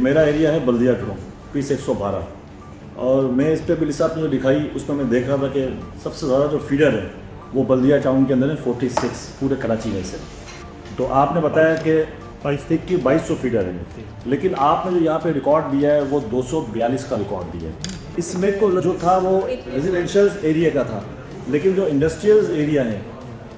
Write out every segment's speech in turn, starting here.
मेरा एरिया है बल्दिया to piece 112 और मैं इस पर बिल साहब ने जो दिखाई उसमें मैं देख रहा था कि सबसे ज़्यादा जो फीडर है वो बल्दिया टाउन के अंदर है 46 पूरे कराची में से। तो आपने बताया कि 2200 फीडर है, लेकिन आपने जो यहाँ पे रिकॉर्ड दिया है वो 242 का रिकॉर्ड दिया है। इसमें को जो था वो रेजिडेंशियल एरिया का था, लेकिन जो इंडस्ट्रियल एरिया है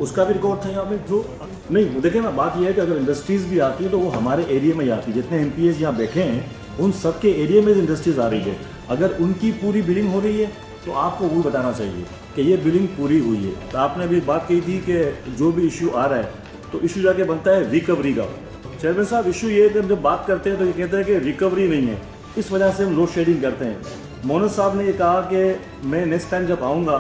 उसका भी रिकॉर्ड था यहाँ पे। जो नहीं देखिए ना, बात यह है कि अगर इंडस्ट्रीज़ भी आती है तो वो हमारे एरिया में ही आती है। जितने एमपीएस यहाँ बैठे हैं उन सब के एरिया में इंडस्ट्रीज आ रही है। अगर उनकी पूरी बिलिंग हो रही है तो आपको वो बताना चाहिए कि ये बिलिंग पूरी हुई है। तो आपने अभी बात कही थी कि जो भी इशू आ रहा है तो इशू जाके बनता है रिकवरी का। चेयरमैन साहब, इशू ये है कि हम जब बात करते हैं तो ये कहते हैं कि रिकवरी नहीं है, इस वजह से हम लोड शेडिंग करते हैं। मोहन साहब ने ये कहा कि मैं नेक्स्ट टाइम जब आऊँगा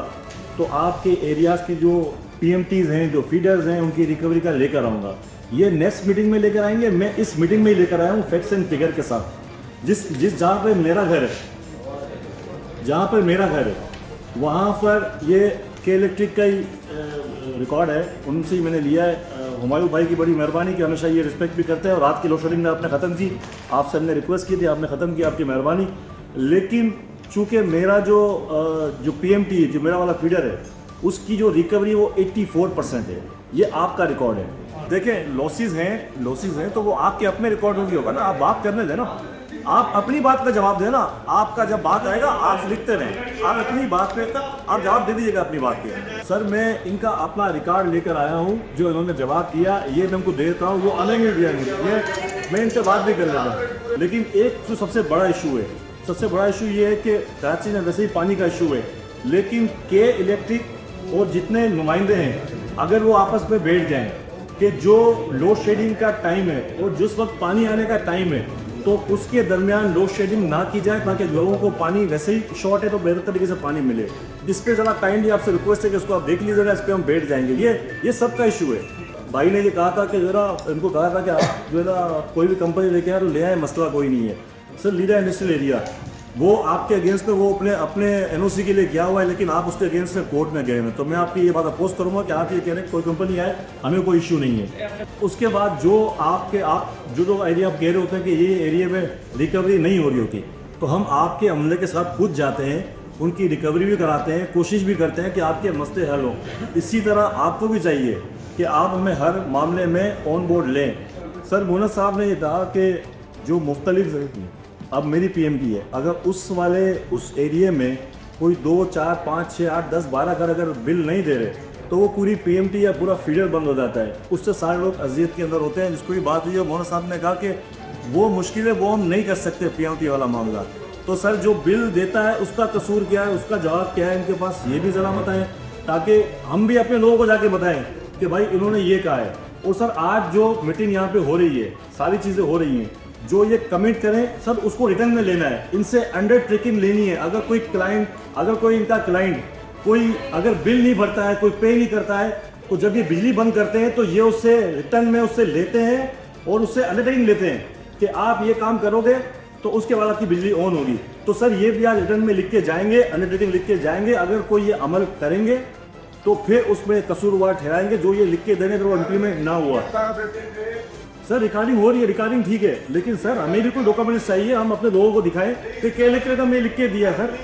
तो आपके एरियाज़ की जो पीएमटीज़ हैं, जो फीडर्स हैं, उनकी रिकवरी का लेकर आऊँगा। ये नेक्स्ट मीटिंग में लेकर आएंगे। मैं इस मीटिंग में ही लेकर आया हूँ फैक्ट्स एंड फिगर के साथ। जिस जहाँ पे मेरा घर है, जहाँ पर मेरा घर है वहाँ पर ये के इलेक्ट्रिक का ही रिकॉर्ड है, उनसे ही मैंने लिया है। हुमायूं भाई की बड़ी मेहरबानी कि हमेशा ये रिस्पेक्ट भी करते हैं। और रात की लोड शेडिंग आपने ख़त्म की, आपसे हमने रिक्वेस्ट की थी, आपने ख़त्म की, आपकी मेहरबानी। लेकिन चूँकि मेरा जो पीएमटी जो मेरा वाला फीडर है उसकी जो रिकवरी वो 84% है। ये आपका रिकॉर्ड है। देखें, लॉसेस हैं तो वो आपके अपने रिकॉर्ड में भी होगा ना। आप बात करने दें ना, आप अपनी बात का जवाब देना। आपका जब बात आएगा आप लिखते रहें, आप अपनी बात पे आप जवाब दे दीजिएगा अपनी बात के। सर, मैं इनका अपना रिकॉर्ड लेकर आया हूँ, जो इन्होंने जवाब दिया ये मैं उनको देता हूँ। वो अलग ही दिया है, मैं इनसे बात भी कर रहा हूँ। लेकिन एक जो सबसे बड़ा इशू है, सबसे बड़ा इशू ये है कि कराची में वैसे ही पानी का इशू है, लेकिन के इलेक्ट्रिक और जितने नुमाइंदे हैं अगर वो आपस में बैठ जाएं कि जो लोड शेडिंग का टाइम है और जिस वक्त पानी आने का टाइम है तो उसके दरमियान लोड शेडिंग ना की जाए, ताकि लोगों को पानी वैसे ही शॉर्ट है तो बेहतर तरीके से पानी मिले। इस पर ज़रा काइंडली आपसे रिक्वेस्ट है कि उसको आप देख लीजिएगा, इस पर हम बैठ जाएंगे। ये सबका इशू है। भाई ने ये कहा था कि ज़रा इनको कहा था कि आप जो है ना कोई भी कंपनी लेके आए तो ले आए, मसला कोई नहीं है। सर, लीडर इंडस्ट्रियल एरिया वो आपके अगेंस्ट में वो अपने एनओसी के लिए गया हुआ है, लेकिन आप उसके अगेंस्ट में कोर्ट में गए हैं। तो मैं आपकी ये बात अपोज करूंगा कि आप ये कह रहे हैं कोई कंपनी आए, हमें कोई इशू नहीं है। उसके बाद जो जो एरिया आप कह रहे होते हैं कि ये एरिया में रिकवरी नहीं हो रही होती, तो हम आपके अमले के साथ खुद जाते हैं, उनकी रिकवरी भी कराते हैं, कोशिश भी करते हैं कि आपके मसले हल हों। इसी तरह आपको भी चाहिए कि आप हमें हर मामले में ऑन बोर्ड लें। सर, मोहन साहब ने ये कहा कि जो मुख्तलिफ अब मेरी पीएमटी है, अगर उस एरिया में कोई 2, 4, 5, 6, 8, 10, 12 घर अगर बिल नहीं दे रहे तो वो पूरी पीएमटी या पूरा फीडर बंद हो जाता है। उससे सारे लोग अजियत के अंदर होते हैं। जिसको भी बात हुई है, मोहन साहब ने कहा कि वो मुश्किल है, वो हम नहीं कर सकते पीएमटी वाला मामला। तो सर, जो बिल देता है उसका कसूर क्या है, उसका जवाब क्या है इनके पास, ये भी ज़रा बताएँ, ताकि हम भी अपने लोगों को जाके बताएँ कि भाई इन्होंने ये कहा है। और सर, आज जो मीटिंग यहाँ पर हो रही है, सारी चीज़ें हो रही हैं, जो ये कमिट करें सब उसको रिटर्न में लेना है, इनसे अंडरटेकिंग लेनी है। अगर कोई इनका क्लाइंट कोई अगर बिल नहीं भरता है, कोई पे नहीं करता है, तो जब ये बिजली बंद करते हैं तो ये उससे रिटर्न में उससे लेते हैं और उससे अंडरटेकिंग लेते हैं कि आप ये काम करोगे तो उसके बाद आपकी बिजली ऑन होगी। तो सर, ये भी आज रिटर्न में लिख के जाएंगे, अंडरटेकिंग लिख के जाएंगे। अगर कोई ये अमल करेंगे तो फिर उसमें कसूरवार ठहराएंगे। जो ये लिख के देने तो वो इम्प्लीमेंट ना हुआ। सर, रिकॉर्डिंग हो रही है, रिकॉर्डिंग ठीक है, लेकिन सर हमें भी कोई डॉक्यूमेंट्स चाहिए, हम अपने लोगों को दिखाएं कि क्या लिख रहे थे, मैं लिख के दिया सर।